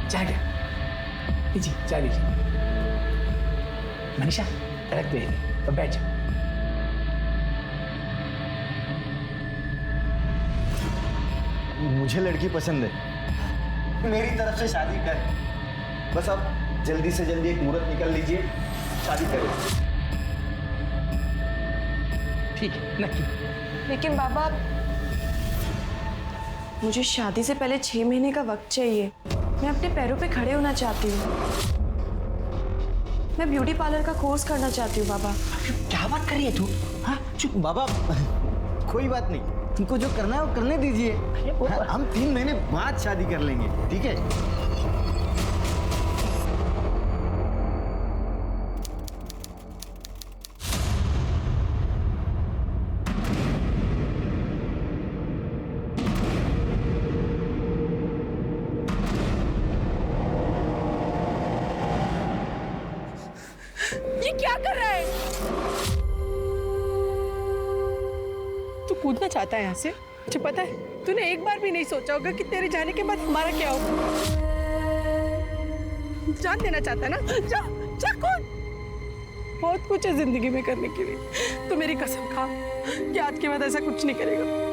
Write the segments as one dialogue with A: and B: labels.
A: चाय क्या? लीजिए चाय लीजिए। मनीषा रख दे और बैठ जा।
B: मुझे लड़की पसंद है, मेरी तरफ से शादी कर। बस अब जल्दी से जल्दी एक मुहूर्त निकल लीजिए, शादी करें।
A: ठीक है नक्की।
C: लेकिन बाबा मुझे शादी से पहले 6 महीने का वक्त चाहिए। मैं अपने पैरों पे खड़े होना चाहती हूँ। मैं ब्यूटी पार्लर का कोर्स करना चाहती हूँ बाबा।
A: क्या बात कर रही है तू? हाँ चुप।
B: बाबा कोई बात नहीं, तुमको जो करना है वो करने दीजिए। हम 3 महीने बाद शादी कर लेंगे, ठीक है?
C: ये क्या कर रहा है?
D: तू कूदना चाहता है यहाँ से? मुझे पता है तूने एक बार भी नहीं सोचा होगा कि तेरे जाने के बाद हमारा क्या होगा। जान देना चाहता है ना? जा जा कूद। बहुत कुछ है जिंदगी में करने के लिए। तो मेरी कसम खा कि आज के बाद ऐसा कुछ नहीं करेगा।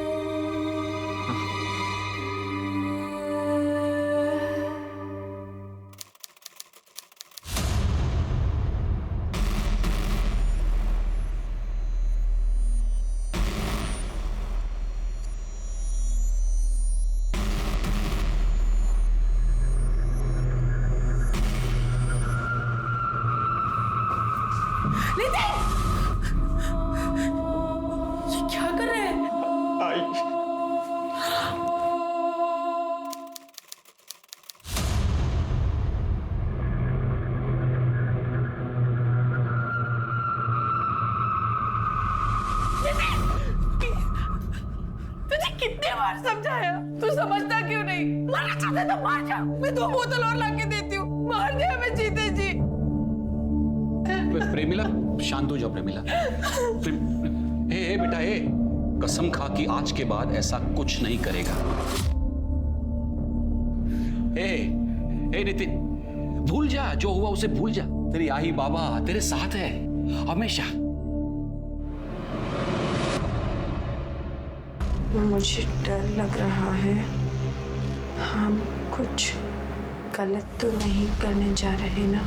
C: क्या कर रहे हैं?
D: तुझे कितने बार समझाया, तू समझता क्यों नहीं? मरना चाहता है तो मार जा। मैं 2 बोतल और लाके देती हूँ, मार दे हमें जीते जी।
E: प्रेमिला शांत हो जाओ। प्रेमिला हे बेटा हे, कसम खा कि आज के बाद ऐसा कुछ नहीं करेगा। हे नितिन, भूल जा जो हुआ उसे भूल जा। तेरी आई बाबा तेरे साथ है हमेशा।
C: मुझे डर लग रहा है। हम कुछ गलत तो नहीं करने जा रहे ना?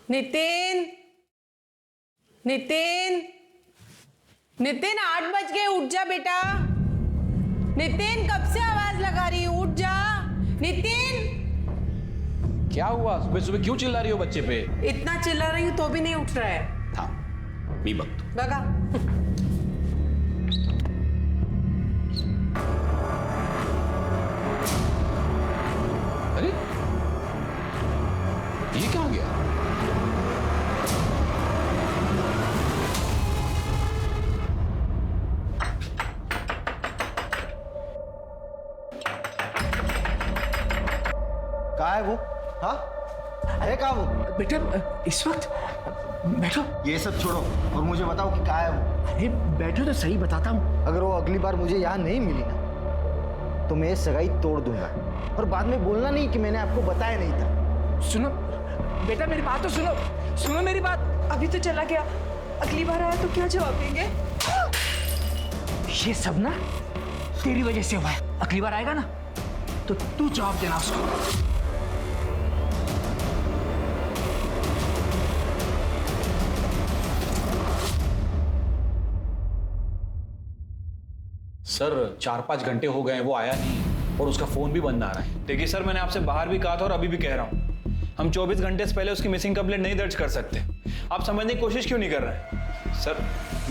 D: नितिन, नितिन, नितिन 8 बज गए, उठ जा बेटा। नितिन कब से आवाज लगा रही हूँ, उठ जा। नितिन
E: क्या हुआ? सुबह सुबह क्यों चिल्ला रही हो बच्चे पे?
D: इतना चिल्ला रही हूँ तो भी नहीं उठ रहा है।
E: हाँ मी बक
D: भगा।
E: अरे ये क्या हो गया?
B: कहाँ है वो? हाँ है कहाँ वो?
A: बेटा इस वक्त बैठो।
B: ये सब छोड़ो और मुझे बताओ कि कहाँ है वो?
A: अरे बैठो तो सही बताता हूँ।
B: अगर वो अगली बार मुझे यहाँ नहीं मिली ना तो मैं ये सगाई तोड़ दूंगा, और बाद में बोलना नहीं कि मैंने आपको बताया नहीं था।
A: सुनो बेटा मेरी बात तो सुनो, सुनो मेरी बात।
C: अभी तो चला गया, अगली बार आया तो क्या जवाब देंगे?
A: ये सब ना तेरी वजह से हुआ है। अगली बार आएगा ना तो तू जवाब देना उसको।
E: सर 4-5 घंटे हो गए वो आया नहीं और उसका फोन भी बंद आ रहा है।
F: देखिए सर, मैंने आपसे बाहर भी कहा था और अभी भी कह रहा हूँ, हम 24 घंटे से पहले उसकी मिसिंग कंप्लेंट नहीं दर्ज कर सकते। आप समझने की कोशिश क्यों नहीं कर रहे हैं? सर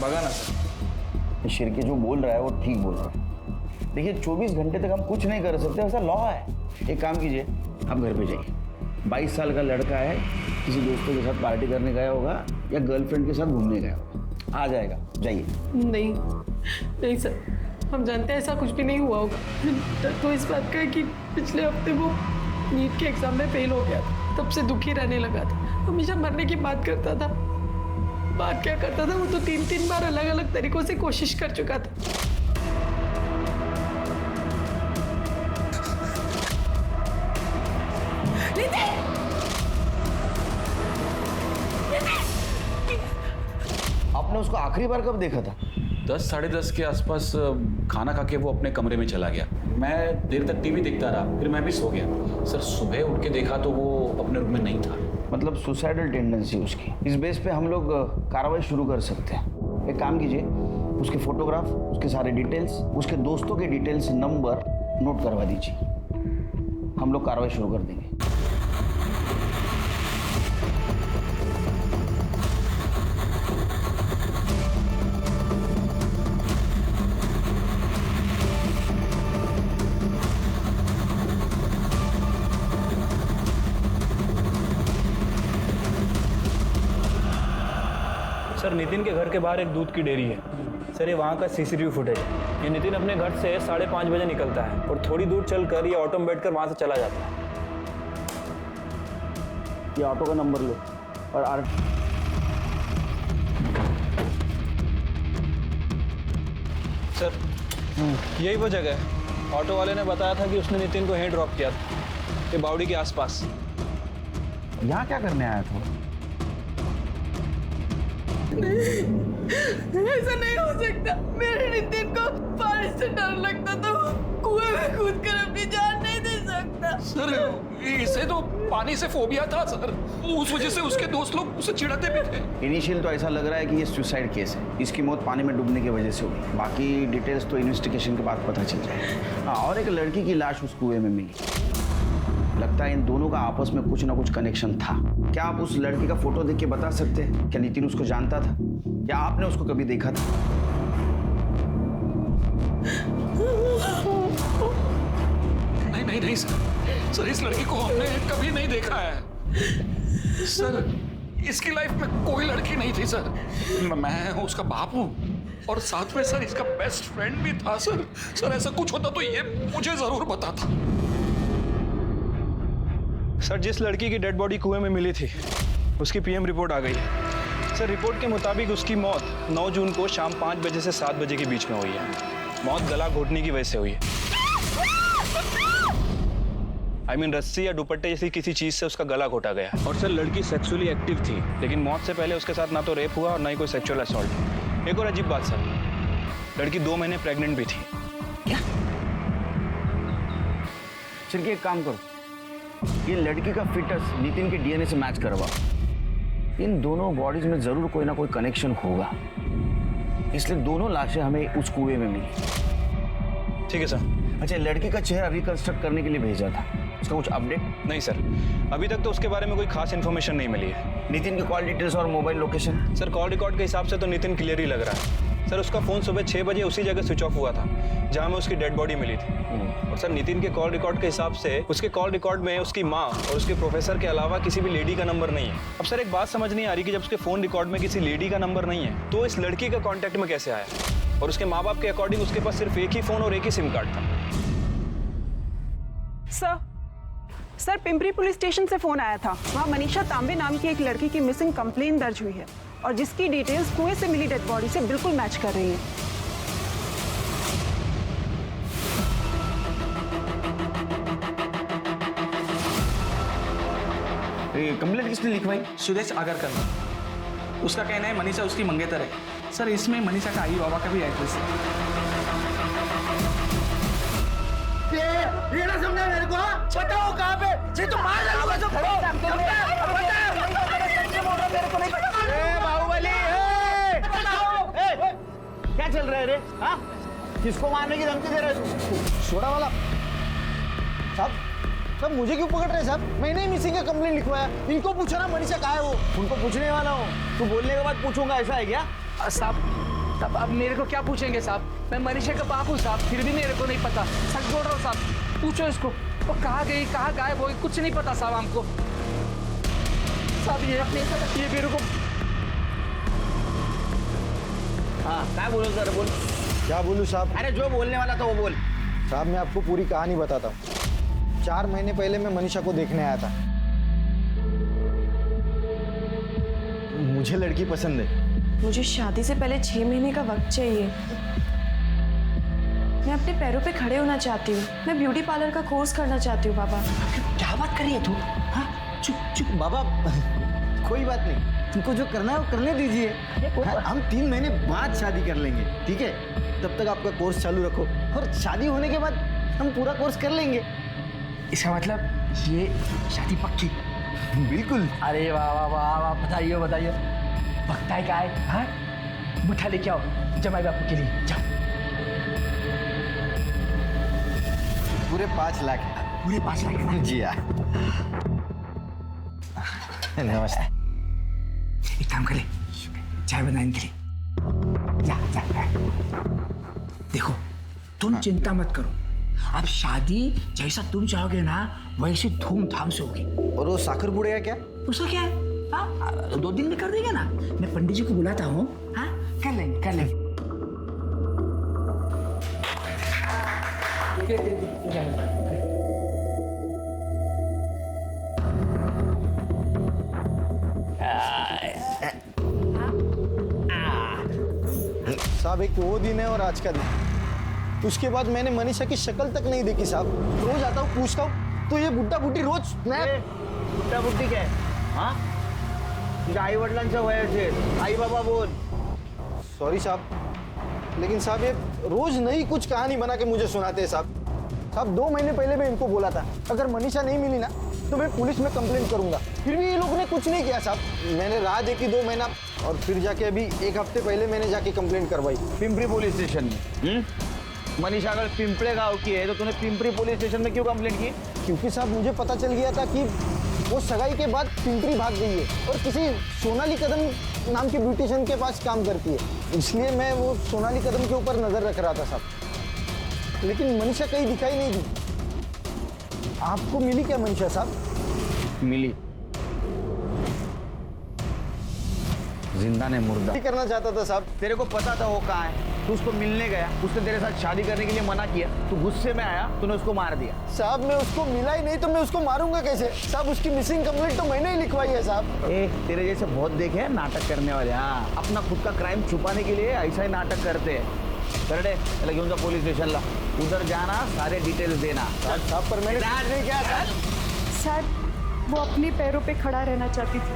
F: भगा ना सर।
B: शिरके जो बोल रहा है वो ठीक बोल रहा है। देखिए 24 घंटे तक हम कुछ नहीं कर सकते, ऐसा लॉ है। एक काम कीजिए, आप घर पे जाइए। 22 साल का लड़का है, किसी दोस्तों के साथ पार्टी करने गया होगा या गर्लफ्रेंड के साथ घूमने गया होगा। आ जाएगा, जाइए।
D: नहीं नहीं सर, हम जानते हैं ऐसा कुछ भी नहीं हुआ होगा। डर तो इस बात का है कि पिछले हफ्ते वो नीट के एग्जाम में फेल हो गया था, तब से दुखी रहने लगा था। हमेशा मरने की बात करता था। बात क्या करता था, वो तो 3-3 बार अलग अलग तरीकों से कोशिश कर चुका था।
B: आपने उसको आखिरी बार कब देखा था?
E: 10-10:30 के आसपास खाना खा के वो अपने कमरे में चला गया। मैं देर तक टीवी देखता रहा, फिर मैं भी सो गया। सर सुबह उठ के देखा तो वो अपने रूम में नहीं था।
B: मतलब सुसाइडल टेंडेंसी उसकी। इस बेस पे हम लोग कार्रवाई शुरू कर सकते हैं। एक काम कीजिए, उसके फोटोग्राफ, उसके सारे डिटेल्स, उसके दोस्तों के डिटेल्स, नंबर नोट करवा दीजिए। हम लोग कार्रवाई शुरू कर देंगे।
F: सर नितिन के घर के बाहर एक दूध की डेयरी है। सर ये वहाँ का सीसीटीवी फुटेज है। ये नितिन अपने घर से 5:30 बजे निकलता है और थोड़ी दूर चलकर ये ऑटो में बैठकर वहाँ से चला जाता है।
B: ये ऑटो का नंबर लो और
F: सर यही वो जगह है। ऑटो वाले ने बताया था कि उसने नितिन को यहीं ड्रॉप किया था, ये बावड़ी के आसपास।
B: यहाँ क्या करने आया था?
D: ऐसा नहीं हो सकता। मेरे नितिन को पानी से डर लगता था, वो कुएं में कूद कर अपनी जान नहीं दे सकता।
E: सर इसे तो पानी से फोबिया था सर, उस वजह से उसके दोस्त लोग उसे चिढ़ाते भी थे।
B: इनिशियल तो ऐसा लग रहा है कि ये सुसाइड केस है। इसकी मौत पानी में डूबने की वजह से हुई। बाकी डिटेल्स तो इन्वेस्टिगेशन के बाद पता चल जाएगा। हाँ, और एक लड़की की लाश उस कुएं में मिली। लगता है इन दोनों का आपस में कुछ ना कुछ कनेक्शन था। क्या आप उस लड़की का फोटो देख के बता सकते हैं क्या नितिन उसको जानता था या आपने उसको कभी देखा था?
E: नहीं सर, इस लड़की को हमने कभी नहीं देखा है सर। इसकी लाइफ में कोई लड़की नहीं थी सर। मैं उसका बाप हूँ और साथ में सर इसका बेस्ट फ्रेंड भी था सर। सर ऐसा कुछ होता तो ये मुझे जरूर बताता।
F: सर जिस लड़की की डेड बॉडी कुएं में मिली थी उसकी पीएम रिपोर्ट आ गई है। सर रिपोर्ट के मुताबिक उसकी मौत 9 जून को शाम 5 बजे से 7 बजे के बीच में हुई है। मौत गला घोटने की वजह से हुई है। रस्सी या दुपट्टे जैसी किसी चीज से उसका गला घोटा गया। और सर लड़की सेक्सुअली एक्टिव थी, लेकिन मौत से पहले उसके साथ ना तो रेप हुआ और ना ही कोई सेक्सुअल असॉल्ट। एक और अजीब बात सर, लड़की 2 महीने प्रेग्नेंट भी थी।
B: क्या? चलिए एक काम करो, ये लड़की का फिटस नितिन के डीएनए से मैच करवा। इन दोनों बॉडीज में जरूर कोई ना कोई कनेक्शन होगा, इसलिए दोनों लाशें हमें उस कुएं में मिली।
F: ठीक है सर।
B: अच्छा, लड़की का चेहरा रिकंस्ट्रक्ट करने के लिए भेजा था, उसका कुछ अपडेट?
F: नहीं सर, अभी तक तो उसके बारे में कोई खास इन्फॉर्मेशन नहीं मिली है।
B: नितिन के कॉल डिटेल्स और mobile location?
F: Sir call record के हिसाब से तो नितिन क्लियर ही लग रहा है। सर उसका फोन सुबह 6 बजे उसी जगह स्विच ऑफ हुआ था जहां में उसकी डेड बॉडी मिली थी। और सर नितिन के कॉल रिकॉर्ड के हिसाब से उसके कॉल रिकॉर्ड में उसकी माँ और उसके प्रोफेसर के अलावा किसी भी लेडी का नंबर नहीं है। अब सर एक बात समझ नहीं आ रही कि जब उसके फोन रिकॉर्ड में किसी लेडी का नंबर नहीं है तो इस लड़की का कॉन्टेक्ट में कैसे आया? और उसके माँ बाप के अकॉर्डिंग उसके पास सिर्फ एक ही फोन और एक ही सिम कार्ड था।
G: सर पिंपरी पुलिस स्टेशन से फोन आया था। वहाँ मनीषा तांबे नाम की एक लड़की की मिसिंग कंप्लेन दर्ज हुई है और जिसकी डिटेल्स कुएं से मिली डेड बॉडी से बिल्कुल मैच कर रही है।
B: कंप्लेंट किसने लिखवाई?
H: सुदेश आगरकर। उसका कहना है मनीषा उसकी मंगेतर है। सर इसमें मनीषा का आई बाबा का भी एड्रेस है।
B: ये ना समझा मेरे को, बताओ कहाँ पे? ये तो मार डालूंगा तो बाहुबली, क्या चल रहा है रे? हाँ, किसको मारने की धमकी दे रहे हो? छोड़ा वाला साहब, मुझे क्यों पकड़ रहे साहब? मैंने ही मिसिंग का कंप्लेंट लिखवाया। इनको पूछो ना मनीषा कहाँ है वो। उनको पूछने वाला हूँ, तू बोलने के बाद पूछूंगा, ऐसा है क्या?
H: साहब अब मेरे को क्या पूछेंगे साहब? मैं मनीषा का बाप हूँ साहब, फिर भी मेरे को नहीं पता। सच बोल रहा हूँ साहब, पूछो इसको वो कहाँ गई, कहाँ गायब हो गई, कुछ नहीं पता साहब हमको। साहब ये मेरे को
B: क्या बोलो सर, बोल।
I: क्या बोलूँ साहब?
B: अरे जो बोलने वाला था वो बोल।
I: साहब मैं आपको पूरी कहानी बताता हूँ। 4 महीने पहले मैं मनीषा को देखने आया था। मुझे लड़की पसंद है।
C: मुझे शादी से पहले 6 महीने का वक्त चाहिए। मैं अपने पैरों पे खड़े होना चाहती हूँ। मैं ब्यूटी पार्लर का कोर्स करना चाहती हूँ पापा।
A: क्या बात कर रही है तू? हाँ, चुप चुप।
I: बाबा कोई बात नहीं, तुमको जो करना है वो करने दीजिए। हम 3 महीने बाद शादी कर लेंगे, ठीक है? तब तक आपका कोर्स चालू रखो और शादी होने के बाद हम पूरा कोर्स कर लेंगे।
A: इसका मतलब ये शादी पक्की?
I: बिल्कुल।
A: अरे वाह वाह वाह वाह, बताइए बताइए। पक्का है क्या है? हाँ, मिठा लेके आओ जमाई बापू के लिए, जाओ।
I: पूरे 5 लाख।
A: पूरे 5 लाख है ना?
I: जी हाँ। नमस्ते।
A: एक काम कर ले, चाय बनाने के लिए जा जा। देखो तुम चिंता मत करो, अब शादी जैसा तुम चाहोगे ना वैसे धूमधाम से होगी।
I: और वो साखर बुड़ेगा क्या?
A: उसका क्या है? हाँ, 2 दिन में कर देंगे ना। मैं पंडित जी को बुलाता हूँ। हाँ, कर लेंगे कर लेंगे।
I: साहब एक वो दिन है और आज का दिन। उसके बाद मैंने मनीषा की शक्ल तक नहीं देखी साहब। रोज आता हूँ पूछता हूँ तो ये बुड्ढा बुड्ढी रोज
B: बुड्ढा बुड्ढी क्या है? हाँ, तुझ्या आई वडिलांच्या वयाचे आई बाबा बोल।
I: सॉरी साहब, लेकिन साहब ये रोज नई कुछ कहानी बना के मुझे सुनाते हैं साहब। साहब 2 महीने पहले मैं इनको बोला था अगर मनीषा नहीं मिली ना तो मैं पुलिस में कंप्लेंट करूंगा, फिर भी ये लोगों ने कुछ नहीं किया साहब। मैंने राह देखी 2 महीना और फिर जाके अभी 1 हफ्ते पहले मैंने जाके कंप्लेंट करवाई
B: पिंपरी पुलिस स्टेशन में। मनीषा अगर पिंपले गांव की है तो तूने पिंपरी पुलिस स्टेशन में क्यों कंप्लेंट की?
I: क्योंकि साहब मुझे पता चल गया था कि वो सगाई के बाद पिंपरी भाग गई है और किसी सोनाली कदम नाम की ब्यूटिशियन के पास काम करती है, इसलिए मैं वो सोनाली कदम के ऊपर नजर रख रहा था साहब। लेकिन मनीषा कहीं दिखाई नहीं दी। आपको मिली क्या मनीषा साहब?
B: मिली, जिंदा ने मुर्दा।
I: नहीं करना चाहता था साहब।
B: तेरे को पता था वो कहाँ है, तू उसको मिलने गया, उसने तेरे साथ शादी करने के लिए मना किया, तू गुस्से में आया, तूने उसको मार दिया।
I: साहब मैं उसको मिला ही नहीं तो मैं उसको मारूंगा कैसे साहब? उसकी मिसिंग कंप्लेंट तो मैंने ही लिखवाई है साहब।
B: तेरे जैसे बहुत देखे हैं नाटक करने वाले। हाँ, अपना खुद का क्राइम छुपाने के लिए ऐसा ही नाटक करते हैं। करडे त्याला घेऊन जा पुलिस स्टेशनला, उधर जाना, सारे डिटेल्स देना।
I: साहब पर मैंने कुछ नहीं किया साहब।
G: सर वो अपने पैरों पे खड़ा रहना चाहती थी,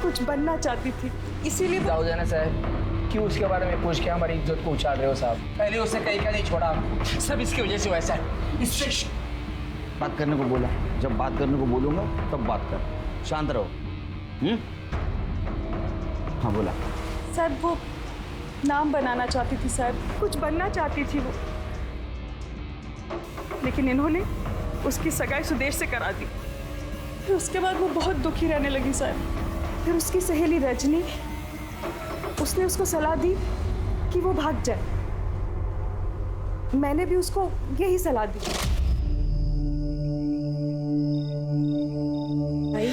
G: कुछ बनना चाहती थी, इसीलिए
H: जाओ जाना साहब, क्यों उसके बारे में पूछ के हमारी इज्जत को उछाल रहे हो साहब? पहले उसे कहीं का नहीं छोड़ा, सब इसकी वजह से वैसा है। इससे
B: बात करने को बोला, जब बात करने को बोलूंगा तब बात कर, शांत रहो। हाँ बोला।
G: सर वो नाम बनाना चाहती थी सर, कुछ बनना चाहती थी वो, लेकिन इन्होंने उसकी सगाई सुदेश से करा दी। फिर उसके बाद वो बहुत दुखी रहने लगी सर। फिर उसकी सहेली रजनी, उसने उसको सलाह दी कि वो भाग जाए। मैंने भी उसको यही सलाह दी।
C: भाई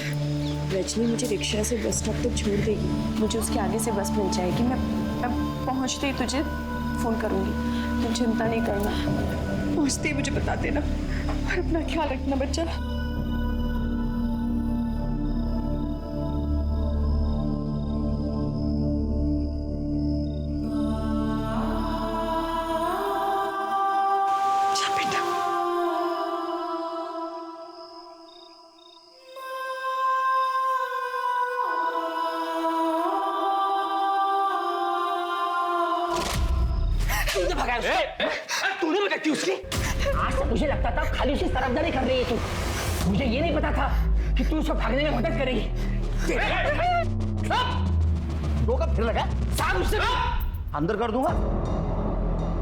C: रजनी मुझे रिक्शा से बस स्टॉप तक छोड़ देगी, मुझे उसके आगे से बस मिल जाएगी। मैं पहुंचते ही तुझे फोन करूंगी, तुम चिंता नहीं करना। पहुंचते ही मुझे बता देना और अपना ख्याल रखना बच्चा।
A: तूने भगाई उसकी? आज से मुझे लगता था खाली उसकी तरफदारी कर रही है तू, मुझे ये नहीं पता था कि तू उसको भागने में मदद करेगी।
B: रोका फिर लगा,
A: साहब उससे
B: अंदर कर दूंगा,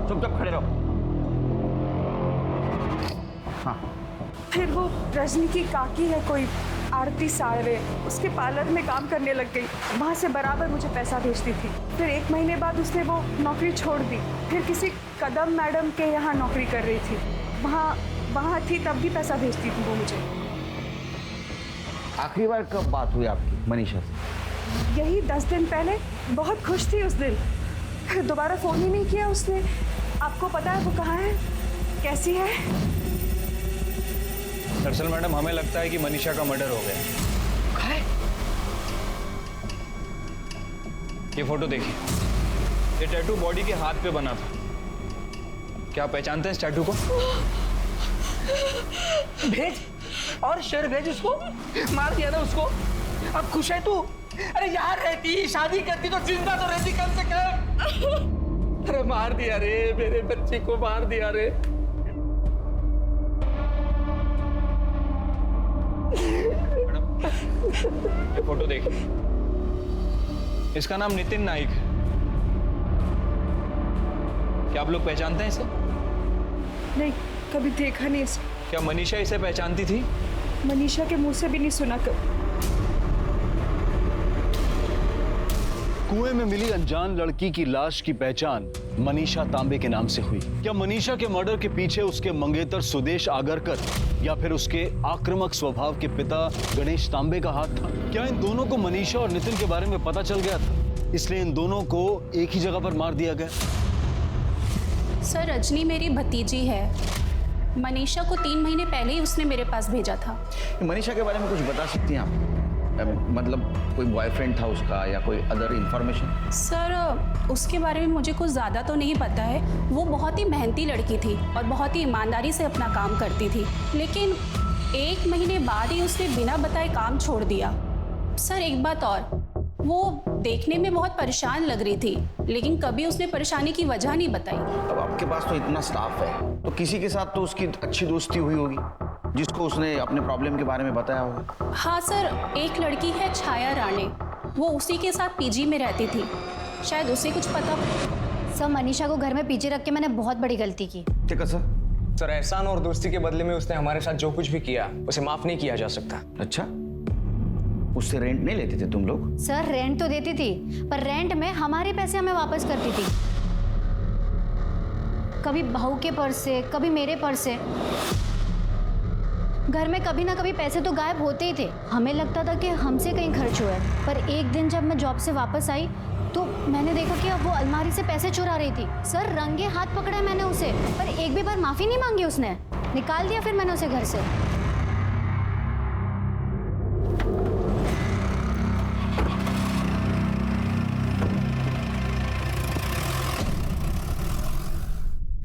B: चुपचाप खड़े रहो। हाँ
G: फिर वो रजनी की काकी है कोई आरती साड़वे, उसके पार्लर में काम करने लग गई। वहाँ से बराबर मुझे पैसा भेजती थी। फिर 1 महीने बाद उसने वो नौकरी छोड़ दी, फिर किसी कदम मैडम के यहाँ नौकरी कर रही थी, वहाँ थी तब भी पैसा भेजती थी वो मुझे।
B: आखिरी बार कब बात हुई आपकी मनीषा से?
G: यही 10 दिन पहले। बहुत खुश थी उस दिन, फिर दोबारा फ़ोन ही नहीं किया उसने। आपको पता है वो कहाँ है, कैसी है?
F: दरअसल मैडम हमें लगता है कि मनीषा का मर्डर हो गया। ये फोटो देखिए, ये टैटू बॉडी के हाथ पे बना था। क्या आप पहचानते हैं इस टैटू को?
H: भेज और शेर भेज उसको। मार दिया ना उसको। अब खुश है तू? अरे यार रहती, शादी करती तो जिंदा तो रहती कम से कम। अरे मार दिया रे, मेरे बच्चे को मार दिया रे।
F: ये फोटो देखिए, इसका नाम नितिन नाइक है। क्या आप लोग पहचानते हैं इसे?
G: नहीं, कभी देखा नहीं इसे।
F: क्या मनीषा इसे पहचानती थी?
G: मनीषा के मुंह से भी नहीं सुना कभी।
J: कुएं में मिली अनजान लड़की की लाश की पहचान मनीषा तांबे के नाम से हुई। क्या मनीषा के मर्डर के पीछे उसके मंगेतर सुदेश आगरकर या फिर उसके आक्रामक स्वभाव के पिता गणेश तांबे का हाथ था? क्या इन दोनों को मनीषा और नितिन के बारे में पता चल गया था, इसलिए इन दोनों को एक ही जगह पर मार दिया गया?
K: सर, रजनी मेरी भतीजी है। मनीषा को 3 महीने पहले ही उसने मेरे पास भेजा था।
B: मनीषा के बारे में कुछ बता सकती हैं आप? मतलब कोई बॉयफ्रेंड था उसका या कोई अदर इंफॉर्मेशन?
K: सर, उसके बारे में मुझे कुछ ज़्यादा तो नहीं पता है। वो बहुत ही मेहनती लड़की थी और बहुत ही ईमानदारी से अपना काम करती थी, लेकिन 1 महीने बाद ही उसने बिना बताए काम छोड़ दिया। सर, एक बात और, वो देखने में बहुत परेशान लग रही थी, लेकिन कभी उसने परेशानी की वजह नहीं बताई।
B: अब आपके पास तो इतना स्टाफ है, तो किसी के साथ तो उसकी अच्छी दोस्ती हुई होगी जिसको उसने अपने प्रॉब्लम के बारे में बताया होगा।
K: हाँ सर, एक लड़की है छाया राणे, वो उसी के साथ पीजी में रहती थी, शायद उसे कुछ पता हो।
L: सर, मनीषा को घर में पीछे रख के मैंने बहुत बड़ी गलती की।
B: ठीक है सर।
M: सर, एहसान और दोस्ती के बदले में उसने हमारे साथ जो कुछ भी किया उसे माफ नहीं किया जा सकता।
B: अच्छा, उससे रेंट नहीं लेते थे तुम लोग?
L: सर, रेंट तो देती थी, पर रेंट में हमारे पैसे हमें वापस करती थी। कभी बहू के पर्स से, कभी मेरे पर्स से। घर में कभी ना कभी पैसे तो गायब होते ही थे। हमें लगता था कि हमसे कहीं खर्च हुआ है, पर एक दिन जब मैं जॉब से वापस आई तो मैंने देखा कि अब वो अलमारी से पैसे चुरा रही थी। सर, रंगे हाथ पकड़ा मैंने उसे, पर एक भी बार माफी नहीं मांगी उसने। निकाल दिया फिर मैंने उसे घर से।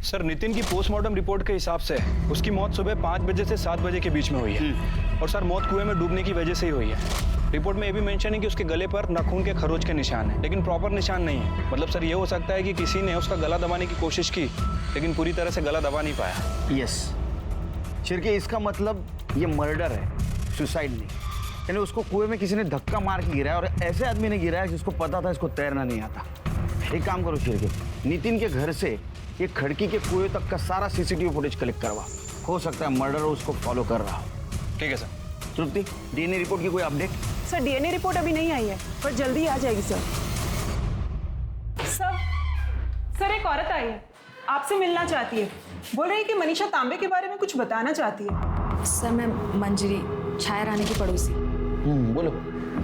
F: सर, नितिन की पोस्टमार्टम रिपोर्ट के हिसाब से उसकी मौत सुबह 5 बजे से 7 बजे के बीच में हुई है। और सर, मौत कुएं में डूबने की वजह से ही हुई है। रिपोर्ट में ये भी मेंशन है कि उसके गले पर नाखून के खरोच के निशान है, लेकिन प्रॉपर निशान नहीं है। मतलब सर, ये हो सकता है कि किसी ने उसका गला दबाने की कोशिश की, लेकिन पूरी तरह से गला दबा नहीं पाया।
B: यस शिरके, इसका मतलब ये मर्डर है, सुसाइड नहीं। यानी उसको कुएं में किसी ने धक्का मार के गिराया, और ऐसे आदमी ने गिराया जिसको पता था इसको तैरना नहीं आता। एक काम करो शिरके, नितिन के घर से ये खड़की के कुएं तक का सारा सीसीटीवी फुटेज कलेक्ट करवा। हो सकता है मर्डर उसको फॉलो कर रहा हो।
F: ठीक है सर।
B: तृप्ति, डीएनए रिपोर्ट की कोई अपडेट?
C: सर, डीएनए रिपोर्ट अभी नहीं आई है, पर जल्दी आ जाएगी सर।
D: सर, एक औरत आई है, आपसे मिलना चाहती है। बोल रही है कि मनीषा तांबे के बारे में कुछ बताना चाहती है।
N: सर, मैं मंजरी, छाया रानी की पड़ोसी।
B: बोलो।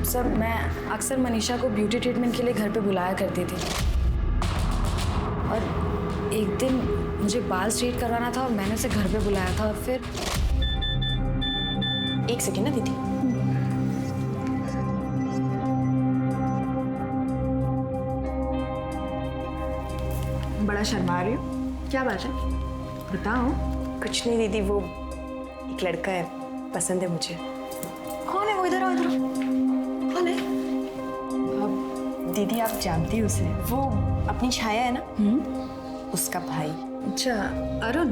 N: सर, मैं अक्सर मनीषा को ब्यूटी ट्रीटमेंट के लिए घर पे बुलाया करती थी, और एक दिन मुझे बाल स्ट्रेट करवाना था और मैंने उसे घर पे बुलाया था। और फिर एक सेकेंड ना दीदी। बड़ा शर्मा रही हो, क्या बात है, बताओ।
C: कुछ नहीं दीदी, वो एक लड़का है, पसंद है मुझे।
N: कौन है वो? इधर आओ, इधर आओ। कौन है?
C: दीदी, आप जानती हो उसे, वो अपनी छाया है ना, उसका भाई।
N: अच्छा, अरुण,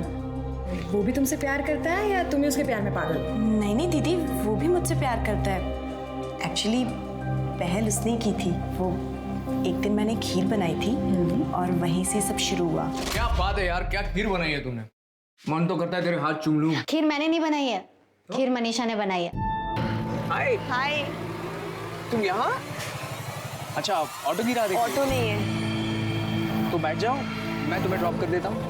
N: वो भी तुमसे प्यार करता है या तुम ही उसके प्यार में पागल?
C: नहीं नहीं दीदी, वो भी मुझसे प्यार करता है। एक्चुअली पहल उसने की थी। वो एक दिन मैंने खीर बनाई थी और वहीं से सब शुरू हुआ।
M: क्या बात है यार, क्या खीर बनाई है तुमने? मन तो करता है तेरे हाथ चूम लूं।
L: खीर मैंने नहीं बनाई है, खीर मनीषा ने बनाई है।
M: हाय
C: हाय।
M: तुम यहाँ? अच्छा, ऑटो गिरा रही?
C: ऑटो नहीं है।
M: तो बैठ जाओ, मैं तुम्हें ड्रॉप कर देता हूँ।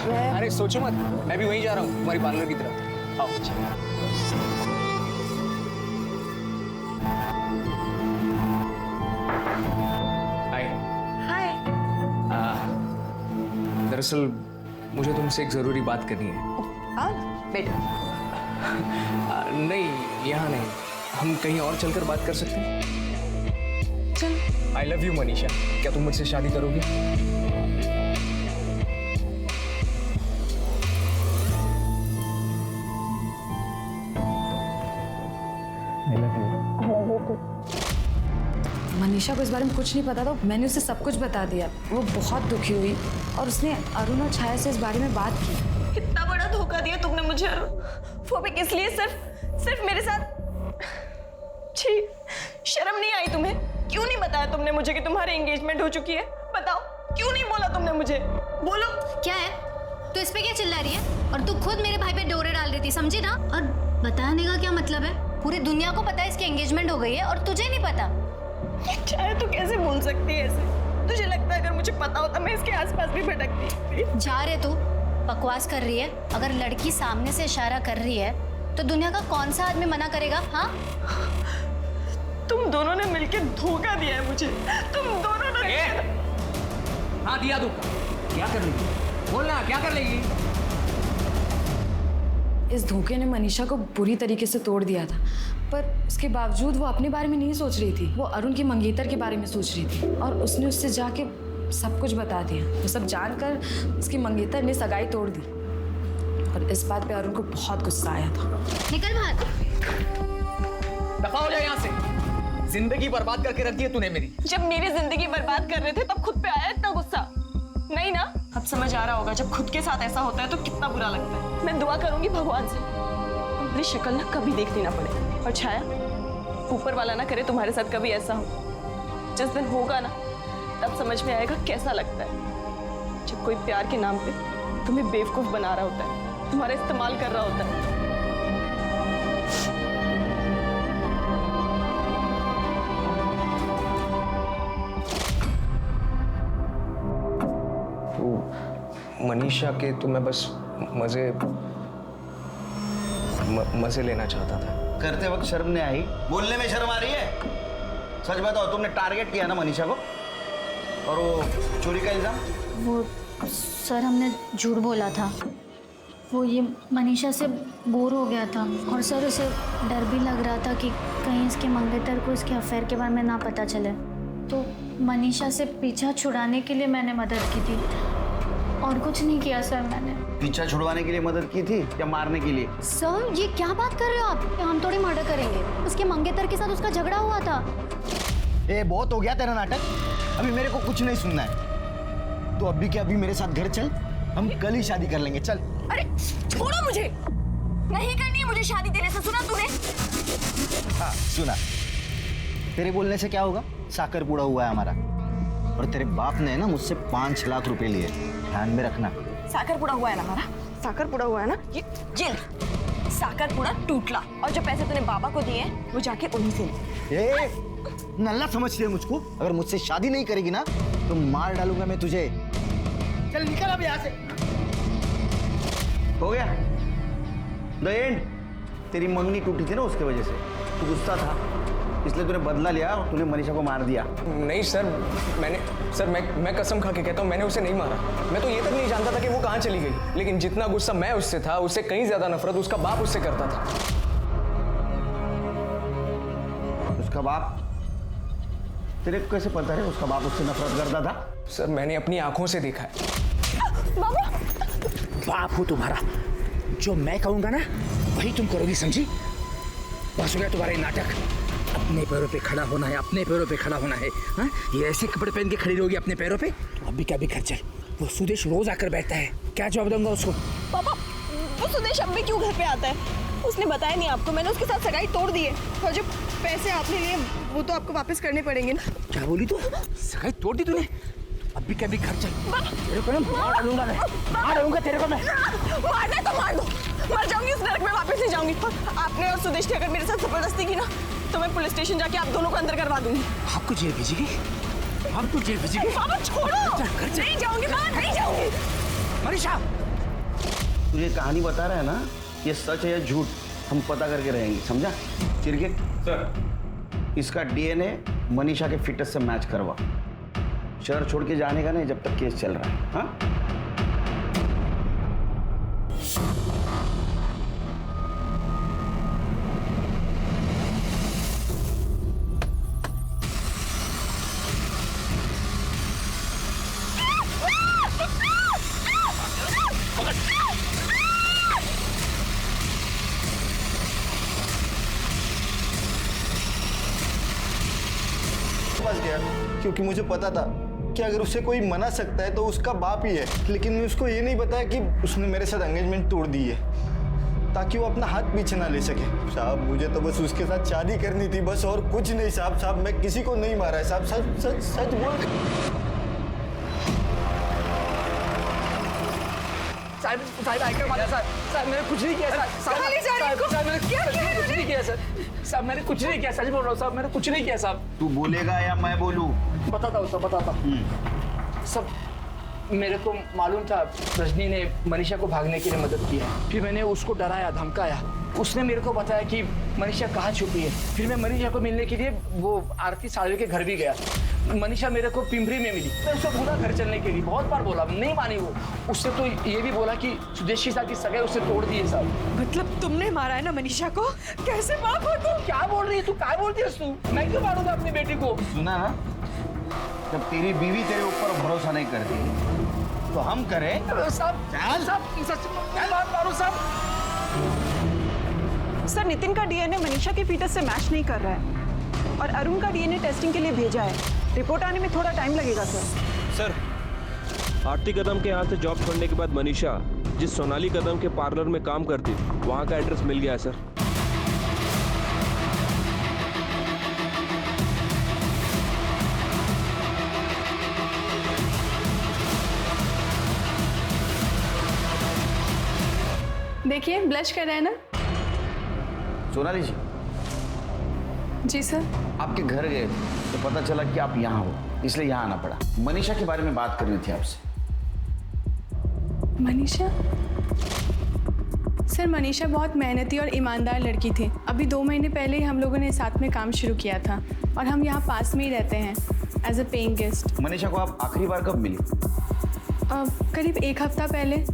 M: अरे सोचो मत, मैं भी वहीं जा रहा हूँ, तुम्हारी पार्लर की तरफ। आओ। हाय।
C: हाय।
M: दरअसल मुझे तुमसे एक ज़रूरी बात करनी है।
C: बेटा
M: नहीं, यहाँ नहीं, हम कहीं और चलकर बात कर सकते हैं।
C: चल।
M: आई लव यू मनीषा, क्या तुम मुझसे शादी करोगी?
N: मनीषा को इस बारे में कुछ नहीं पता था, मैंने उसे सब कुछ बता दिया। वो बहुत दुखी हुई और उसने अरुण और छाया से इस बारे में बात की।
C: कितना बड़ा धोखा दिया तुमने मुझे अरुण, वो भी किस लिए? सिर्फ मेरे साथ। छी, शर्म नहीं आई तुम्हें? क्यों नहीं बताया तुमने मुझे कि तुम्हारी एंगेजमेंट हो चुकी है? बताओ, क्यों नहीं बोला तुमने मुझे? बोलो।
L: क्या है, तू इस पे क्या चिल्ला रही है? और तू खुद मेरे भाई पे डोरे डाल रही थी, समझी ना? और बताने का क्या मतलब है? पूरी दुनिया को पता है इसकी एंगेजमेंट हो गई है और तुझे नहीं पता।
C: चाहे तू कैसे बोल सकती है ऐसे? तुझे लगता है अगर मुझे पता होता मैं इसके आसपास भी भटकती?
L: जा रहे तू, बकवास कर रही है। अगर लड़की सामने से इशारा कर रही है तो दुनिया का कौन सा आदमी मना करेगा? हाँ,
C: तुम दोनों ने मिलकर धोखा दिया है मुझे। तुम दोनों ने।
H: हाँ दिया धोखा। क्या कर लेगी? बोलना, क्या कर लेगी?
N: इस धोखे ने मनीषा को बुरी तरीके से तोड़ दिया था, पर उसके बावजूद वो अपने बारे में नहीं सोच रही थी। वो अरुण की मंगेतर के बारे में सोच रही थी और उसने उससे जाके सब कुछ बता दिया। वो सब जानकर उसकी मंगेतर ने सगाई तोड़ दी और इस बात पे अरुण को बहुत गुस्सा आया था।
L: निकल बाहर।
H: दफा हो जाए यहाँ से। जिंदगी बर्बाद करके रख दी है तूने मेरी।
C: जब मेरी जिंदगी बर्बाद कर रहे थे तब खुद पे आया इतना गुस्सा? नहीं ना? अब समझ आ रहा होगा जब खुद के साथ ऐसा होता है तो कितना बुरा लगता है। मैं दुआ करूंगी भगवान से तुम्हारी शक्ल ना कभी देखनी ना पड़े। और छाया, ऊपर वाला ना करे तुम्हारे साथ कभी ऐसा हो। जिस दिन होगा ना तब समझ में आएगा कैसा लगता है जब कोई प्यार के नाम पे तुम्हें बेवकूफ बना रहा होता है, तुम्हारा इस्तेमाल कर रहा होता है।
M: मनीषा के तो मैं बस मजे लेना चाहता था।
B: करते वक्त शर्म नहीं आई? बोलने में शर्म आ रही है? सच बताओ, तुमने टारगेट किया ना मनीषा को? और वो चोरी का इल्जाम?
L: वो सर, हमने झूठ बोला था। वो ये मनीषा से बोर हो गया था और सर उसे डर भी लग रहा था कि कहीं इसके मंगेतर को इसके अफेयर के बारे में ना पता चले। तो मनीषा से पीछा छुड़ाने के लिए मैंने मदद की थी और कुछ नहीं किया सर मैंने।
B: पीछा छुड़वाने के लिए मदद की थी या मारने के लिए?
L: सर ये क्या बात कर रहे हो आप? हम थोड़ी मर्डर करेंगे। उसके मंगेतर के साथ उसका झगड़ा हुआ था।
I: बहुत हो गया तेरा नाटक, अभी मेरे को कुछ नहीं सुनना है। तो अभी के अभी मेरे साथ घर चल, हम कल ही शादी कर लेंगे। चल।
C: अरे छोड़ो मुझे, नहीं करनी है मुझे शादी तेरे से। सुना तूने?
I: हाँ सुना। तेरे बोलने से क्या होगा? साकर पूरा हुआ है हमारा। और तेरे बाप ने ना मुझसे 5 लाख रुपए लिए, ध्यान में रखना।
C: साकर पूरा हुआ है ना हमारा? साकर पूरा हुआ है ना? ये जेल साकर पूरा टूटला और जो पैसे तूने बाबा को दिए वो जाके उन्हीं से ले।
I: नल्ला समझती है मुझको? अगर मुझसे शादी नहीं करेगी ना तो मार डालूंगा मैं तुझे। चल निकल अब यहाँ से।
B: हो गया द एंड। तेरी मंगनी टूटी थी ना, उसके वजह से तू गुस्सा था, इसलिए तूने बदला लिया और तूने मनीषा को मार दिया।
M: नहीं सर, मैं कसम खा के कहता हूँ मैंने उसे नहीं मारा। मैं तो ये तक नहीं जानता था कि वो कहाँ चली गई। लेकिन जितना गुस्सा मैं उससे था उससे कहीं ज्यादा नफरत उसका बाप उससे करता था।
B: उसका बाप? तेरे को कैसे पता है उसका बाप उससे नफरत करता था?
M: सर मैंने अपनी आंखों से देखा है।
C: बाबा,
A: बाप हो तुम्हारा, जो मैं कहूंगा ना वही तुम करोगी, समझी? बस हो गया तुम्हारा नाटक। अपने पैरों पे खड़ा होना है, अपने पैरों पे खड़ा होना है। हाँ, ये ऐसे कपड़े पहन के खड़ी रहोगी अपने पैरों पे? तो अभी क्या भी घर चल। वो सुदेश रोज आकर बैठता है, क्या जवाब दूंगा उसको?
C: पापा, वो सुदेश अब भी क्यों घर पे आता है? उसने बताया नहीं आपको? मैंने उसके साथ सगाई तोड़ दी है और जो पैसे आपने लिए वो तो आपको वापस करने पड़ेंगे ना।
A: क्या बोली तू? सगाई तोड़ दी तूने? अभी क्या भी घर चल। तेरे को ना मार डालूंगा मैं, मार डालूंगा तेरे को मैं।
C: मारना है तो मार दो, मर जाऊंगी उस नरक में, वापस नहीं जाऊंगी। आपने और सुदेश ने अगर मेरे साथ जबरदस्ती की ना तो मैं पुलिस स्टेशन जाके आप दोनों को अंदर करवा दूंगी।
A: आपको जेल भेजेगी? आपको जेल भेजेगी?
C: बाबा छोड़ो, नहीं जाऊंगी, नहीं जाऊंगी।
A: मनीषा,
B: तुझे कहानी बता रहा है ना, ये सच है या झूठ हम पता करके रहेंगे, समझा? चिरके सर, इसका डीएनए मनीषा के फिटनेस से मैच करवा। शहर छोड़ के जाने का नहीं जब तक केस चल रहा है। हाँ?
I: पास गया क्योंकि मुझे पता था कि अगर उसे कोई मना सकता है तो उसका बाप ही है। लेकिन मैं उसको ये नहीं बताया कि उसने मेरे साथ एंगेजमेंट तोड़ दी है ताकि वो अपना हाथ पीछे ना ले सके। साहब मुझे तो बस उसके साथ शादी करनी थी, बस और कुछ नहीं साहब। साहब मैं किसी को नहीं मारा है साहब, सच सच सच बोल।
H: साहब साहब आकर मारा साहब। साहब मैंने कुछ नहीं किया साहब। साहब मैंने कुछ नहीं किया सर। साहब मैंने कुछ नहीं किया, सच बोल रहा हूँ साहब, मैंने कुछ नहीं किया साहब।
B: तू बोलेगा या मैं बोलूं?
H: बताता हूँ सब बताता हूँ सब। मेरे को मालूम था रजनी ने मनीषा को भागने के लिए मदद की है। फिर मैंने उसको डराया धमकाया। उसने मेरे को बताया कि मनीषा कहाँ छुपी है। फिर मैं मनीषा को मिलने के लिए वो आरती साड़वे के घर भी गया। मनीषा मेरे को पिंपरी में मिली। मैं उसको बोला घर चलने के लिए, बहुत बार बोला, नहीं मानी वो। उससे तो ये भी बोला कि सुदेश के साथ की सगाई उससे तोड़ दी है साहब।
C: मतलब तुमने मारा है ना मनीषा को? कैसे बाप हो तुम?
H: क्या बोल रही है तू? क्या बोलती है तू? मैं क्यों मारूंगा अपनी बेटी को?
B: सुना ना, जब तेरी बीवी तेरे ऊपर भरोसा नहीं करती तो हम करें।
G: सर नितिन का डीएनए मनीषा के फीटस से मैच नहीं कर रहा है और अरुण का डीएनए टेस्टिंग के लिए भेजा है। रिपोर्ट आने में थोड़ा टाइम लगेगा सर।
O: आरती कदम के यहाँ से जॉब छोड़ने के बाद मनीषा जिस सोनाली कदम के पार्लर में काम करती थी वहाँ का एड्रेस मिल गया है सर।
C: देखिए ब्लश कर रहे हैं ना।
B: सोनाली जी,
C: जी सर।
B: आपके घर गए तो पता चला कि आप यहाँ हो, इसलिए यहाँ आना पड़ा। मनीषा के बारे में बात करनी थी आपसे।
C: मनीषा? सर मनीषा बहुत मेहनती और ईमानदार लड़की थी। अभी 2 महीने पहले ही हम लोगों ने साथ में काम शुरू किया था और हम यहाँ पास में ही रहते हैं as a paying guest.
B: Manisha को आप आखिरी बार कब मिली?
C: करीब 1 हफ्ता पहले,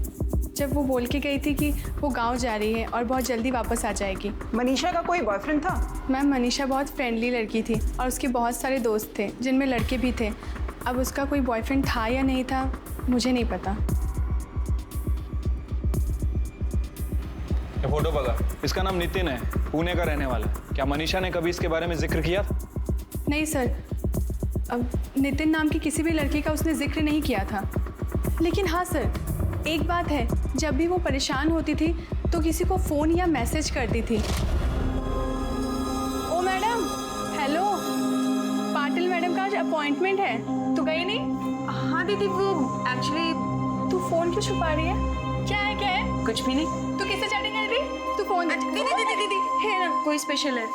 C: जब वो बोल के गई थी कि वो गांव जा रही है और बहुत जल्दी वापस आ जाएगी।
G: मनीषा का कोई बॉयफ्रेंड था?
C: मैम मनीषा बहुत फ्रेंडली लड़की थी और उसके बहुत सारे दोस्त थे जिनमें लड़के भी थे। अब उसका कोई बॉयफ्रेंड था या नहीं था मुझे नहीं पता।
F: ये फोटो बघा, इसका नाम नितिन है, पुणे का रहने वाला है। क्या मनीषा ने कभी इसके बारे में जिक्र किया था?
C: नहीं सर, अब नितिन नाम की किसी भी लड़के का उसने जिक्र नहीं किया था। लेकिन हाँ सर, एक बात है, जब भी वो परेशान होती थी तो किसी को फ़ोन या मैसेज करती थी। ओ मैडम, हेलो, पाटिल मैडम का आज अपॉइंटमेंट है, तू गई नहीं? हाँ दीदी, वो एक्चुअली। तू फ़ोन क्यों छुपा रही है? क्या है? कुछ भी नहीं। तू किससे चैटिंग कर रही? तू फ़ोन दीदी है ना, कोई स्पेशल है।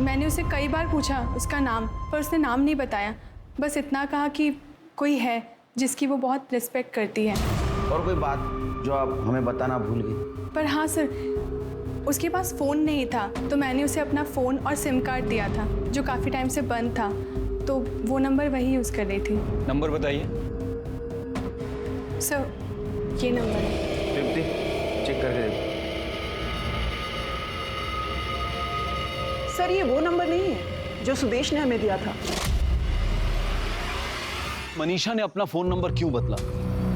C: मैंने उसे कई बार पूछा उसका नाम, पर उसने नाम नहीं बताया। बस इतना कहा कि कोई है जिसकी वो बहुत रिस्पेक्ट करती है।
B: और कोई बात जो आप हमें बताना भूल गए?
C: पर हाँ सर, उसके पास फ़ोन नहीं था तो मैंने उसे अपना फ़ोन और सिम कार्ड दिया था जो काफ़ी टाइम से बंद था, तो वो नंबर वही यूज़ कर रही थी।
F: नंबर बताइए।
C: सर ये नंबर है।
B: तृप्ति, चेक करके देखो।
G: सर ये वो नंबर नहीं है जो सुदेश ने हमें दिया था।
J: मनीषा ने अपना फोन नंबर क्यों बदला?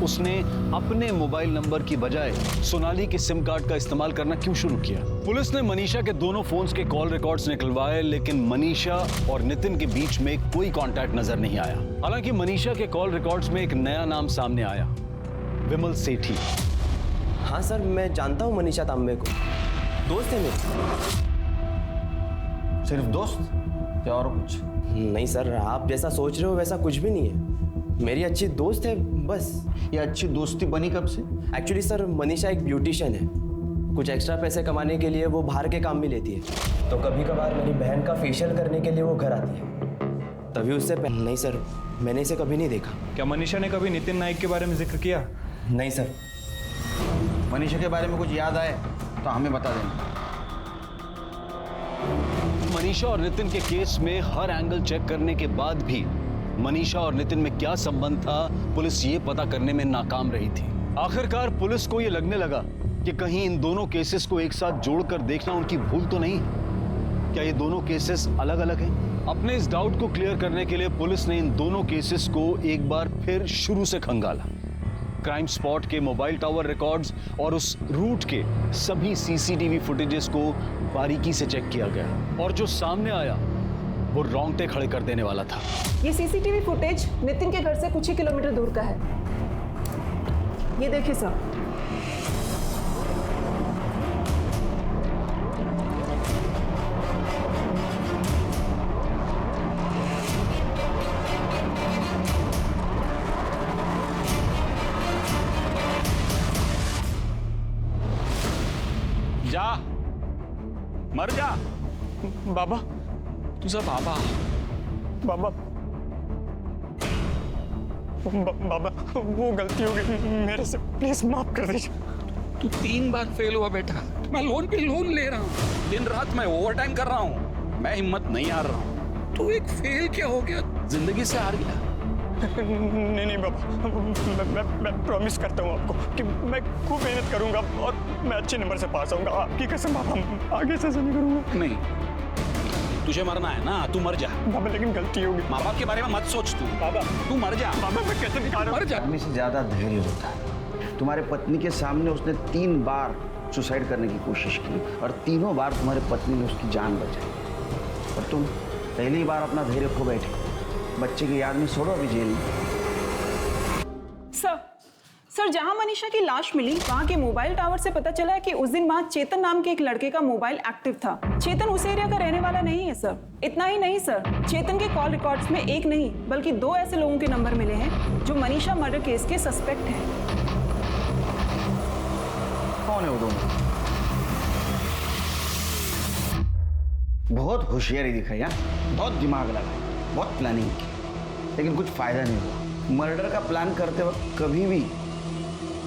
J: उसने अपने मोबाइल नंबर की बजाय सोनाली के सिम कार्ड का इस्तेमाल करना क्यों शुरू किया? पुलिस ने मनीषा के दोनों फोन्स के कॉल रिकॉर्ड्स निकलवाए, लेकिन मनीषा और नितिन के बीच में कोई कांटेक्ट नजर नहीं आया। हालांकि मनीषा के कॉल रिकॉर्ड्स में एक नया नाम सामने आया, विमल सेठी।
M: हाँ सर, मैं जानता हूँ मनीषा तांबे को, दोस्त है मेरे।
B: सिर्फ दोस्त या और कुछ?
M: नहीं सर, आप जैसा सोच रहे हो वैसा कुछ भी नहीं है। मेरी अच्छी दोस्त है बस।
B: ये अच्छी दोस्ती बनी कब से?
M: एक्चुअली सर, मनीषा एक ब्यूटिशियन है। कुछ एक्स्ट्रा पैसे कमाने के लिए वो बाहर के काम भी लेती है, तो कभी कभार मेरी बहन का फेशियल करने के लिए वो घर आती है, तभी उससे नहीं सर, मैंने इसे कभी नहीं देखा।
F: क्या मनीषा ने कभी नितिन नाइक के बारे में जिक्र किया?
M: नहीं सर।
B: मनीषा के बारे में कुछ याद आए तो हमें बता देना।
J: मनीषा और नितिन के केस में हर एंगल चेक करने के बाद भी मनीषा और नितिन में क्या संबंध था, पुलिस ये पता करने में नाकाम रही थी। आखिरकार पुलिस को ये लगने लगा कि कहीं इन दोनों केसेस को एक साथ जोड़कर देखना उनकी भूल तो नहीं। क्या ये दोनों केसेस अलग अलग हैं? अपने इस डाउट को क्लियर करने के लिए पुलिस ने इन दोनों केसेस को एक बार फिर शुरू से खंगाला। क्राइम स्पॉट के मोबाइल टावर रिकॉर्ड्स और उस रूट के सभी सीसीटीवी फुटेजेस को बारीकी से चेक किया गया और जो सामने आया वो रोंगटे खड़े कर देने वाला था।
D: ये सीसीटीवी फुटेज नितिन के घर से कुछ ही किलोमीटर दूर का है। ये देखिए सर।
E: जा, मर जा।
F: बाबा,
E: तुझा बाबा।
F: बाबा, बाबा, वो गलती हो गई मेरे से, प्लीज माफ कर दीजिए।
E: तू 3 बार फेल हुआ बेटा। मैं लोन पे लोन ले रहा हूँ, दिन रात मैं ओवरटाइम कर रहा हूँ, मैं हिम्मत नहीं हार रहा हूँ। तू एक फेल क्या हो गया, जिंदगी से हार गया।
F: नहीं बाबा, मैं प्रॉमिस करता हूँ आपको कि मैं खूब मेहनत करूंगा और मैं अच्छे नंबर से पास आऊंगा। आपकी कसम बाबा, आगे से ऐसा नहीं करूंगा।
E: नहीं, तुझे मरना है ना, तू मर जा।
F: बाबा लेकिन गलती होगी।
E: माँ बाप के बारे में मत सोच तू।
F: बाबा,
E: तू मर जा।
F: बाबा मैं कैसे दिखा रहा हूँ?
E: मर जा।
B: आदमी से ज्यादा धैर्य होता है। तुम्हारे पत्नी के सामने उसने 3 बार सुसाइड करने की कोशिश की और तीनों बार तुम्हारे पत्नी ने उसकी जान बचाई, और तुम पहली बार अपना धैर्य खो बैठे। बच्चे की याद में छोड़ो अभी जेल में।
D: सर, जहां मनीषा की लाश मिली वहां के मोबाइल टावर से पता चला है कि उस दिन वहां चेतन नाम के एक लड़के का मोबाइल एक्टिव था। चेतन उस एरिया का रहने वाला नहीं है सर। इतना ही नहीं सर, चेतन के कॉल रिकॉर्ड्स में एक नहीं बल्कि 2 ऐसे लोगों के नंबर मिले हैं जो मनीषा मर्डर केस के सस्पेक्ट हैं।
B: कौन है वो दोनों? बहुत होशियारी दिखाई, बहुत दिमाग लगाई, बहुत प्लानिंग की, लेकिन कुछ फायदा नहीं हुआ। मर्डर का प्लान करते वक्त कभी भी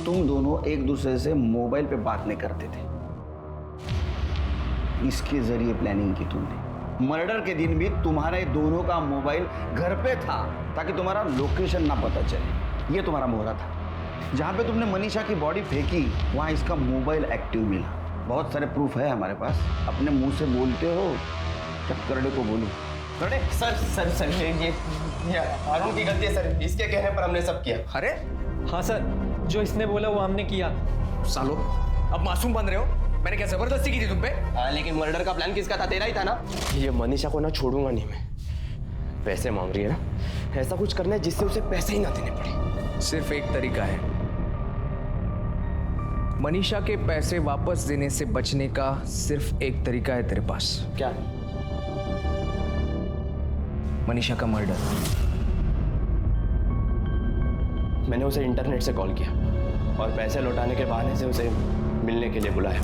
B: तुम दोनों एक दूसरे से मोबाइल पे बात नहीं करते थे। इसके जरिए प्लानिंग की तुमने। मर्डर के दिन भी तुम्हारे दोनों का मोबाइल घर पे था ताकि तुम्हारा लोकेशन ना पता चले। ये तुम्हारा मोहरा था। जहां पे तुमने मनीषा की बॉडी फेंकी वहां इसका मोबाइल एक्टिव मिला। बहुत सारे प्रूफ है हमारे पास। अपने मुंह से बोलते हो क्या करड़े को बोलूं?
M: करड़े? सर ये अरुण की गलती है सर, इसके कहने पर हमने सब किया।
H: अरे
P: हाँ सर, जो इसने बोला वो हमने किया।
H: सालो, अब मासूम बन रहे हो? मैंने क्या जबरदस्ती की थी तुम पे?
M: हाँ, लेकिन मर्डर का प्लान किसका था? तेरा ही था ना। ये मनीषा को ना छोड़ूंगा नहीं मैं। पैसे मांग रही है ना, ऐसा कुछ करना है जिससे उसे पैसे ही ना देने पड़े।
H: सिर्फ एक तरीका है, मनीषा के पैसे वापस देने से बचने का सिर्फ एक तरीका है तेरे पास।
M: क्या?
H: मनीषा का मर्डर।
M: मैंने उसे इंटरनेट से कॉल किया और पैसे लौटाने के बहाने से उसे मिलने के लिए बुलाया।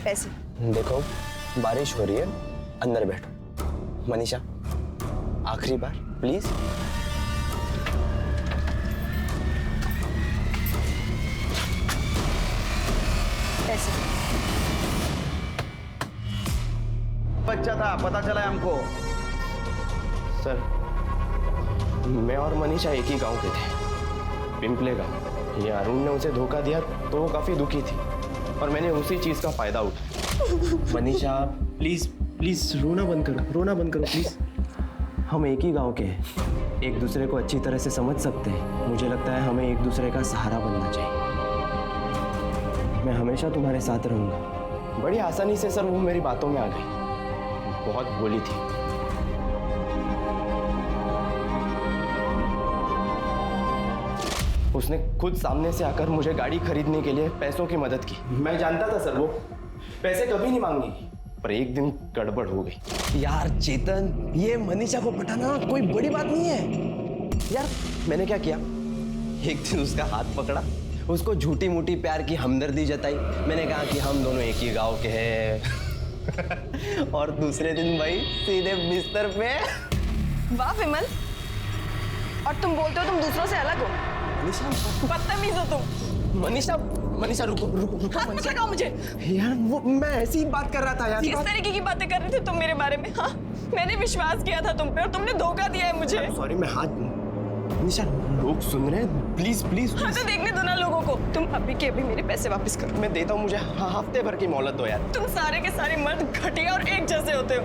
C: पैसे?
M: देखो, बारिश हो रही है, अंदर बैठो। मनीषा, आखिरी बार प्लीज।
C: पैसे?
B: बच्चा था, पता चला है हमको।
M: सर, मैं और मनीषा एक ही गांव के थे, पिंपले गांव। ये अरुण ने उसे धोखा दिया तो वो काफी दुखी थी और मैंने उसी चीज का फायदा उठाया। मनीषा प्लीज प्लीज रोना बंद करो प्लीज। हम एक ही गांव के हैं, एक दूसरे को अच्छी तरह से समझ सकते हैं। मुझे लगता है हमें एक दूसरे का सहारा बनना चाहिए। मैं हमेशा तुम्हारे साथ रहूंगा। बड़ी आसानी से सर वो मेरी बातों में आ गई, बहुत बोली थी। उसने खुद सामने से आकर मुझे गाड़ी खरीदने के लिए पैसों की मदद की। मैं जानता था सर वो पैसे कभी नहीं मांगेगी, पर एक दिन गड़बड़ हो गई। यार चेतन, ये मनीषा को पटाना कोई बड़ी बात नहीं है यार। मैंने क्या किया, एक दिन उसका हाथ पकड़ा, उसको झूठी मूठी प्यार की हमदर्दी जताई। मैंने कहा कि हम दोनों एक ही गांव के हैं और दूसरे दिन भाई सीधे बिस्तर पे।
C: वाह विमल, और तुम बोलते हो तुम दूसरों से अलग हो?
M: मनीषा,
C: बदतमीज हो तुम।
M: मनीषा रुको।
C: हाथ मत लगाओ मुझे।
M: यार वो मैं ऐसी ही बात कर रहा था यार।
C: किस तरीके की बातें कर रहे थे तुम मेरे बारे में? हाँ, मैंने विश्वास किया था तुम पे और तुमने धोखा दिया है मुझे।
M: सॉरी, मैं हाथ। मनीषा, लोग सुन रहे हैं, प्लीज प्लीज।
C: हाँ तो देखने दो ना लोगों को। तुम अभी के अभी मेरे पैसे वापस करो।
M: मैं देता हूँ, मुझे हफ्ते भर की मोहलत दो यार।
C: तुम सारे के सारे मर्द घटिया और एक जैसे होते हो।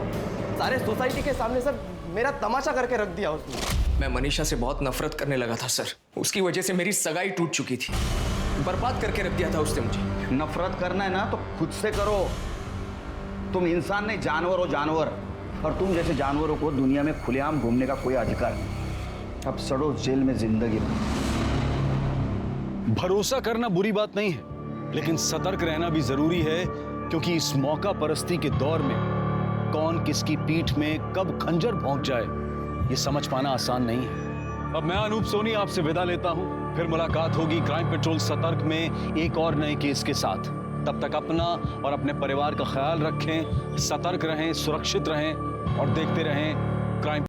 M: सारे सोसाइटी के सामने सर मेरा तमाशा करके रख दिया उसने।
H: मैं मनीषा से बहुत नफरत करने लगा था सर। उसकी वजह से मेरी सगाई टूट चुकी थी, बर्बाद करके रख दिया था उसने मुझे।
B: नफरत करना है ना तो खुद से करो, तुम इंसान नहीं, जानवर हो, जानवर। और तुम जैसे जानवरों को दुनिया में खुलेआम घूमने का कोई अधिकार नहीं। अब सड़ो जेल में जिंदगी भर।
J: भरोसा करना बुरी बात नहीं है, लेकिन सतर्क रहना भी जरूरी है, क्योंकि इस मौका परस्ती के दौर में कौन किसकी पीठ में कब खंजर पहुंच जाए ये समझ पाना आसान नहीं है। अब मैं अनूप सोनी आपसे विदा लेता हूं, फिर मुलाकात होगी क्राइम पेट्रोल सतर्क में एक और नए केस के साथ। तब तक अपना और अपने परिवार का ख्याल रखें, सतर्क रहें, सुरक्षित रहें और देखते रहें क्राइम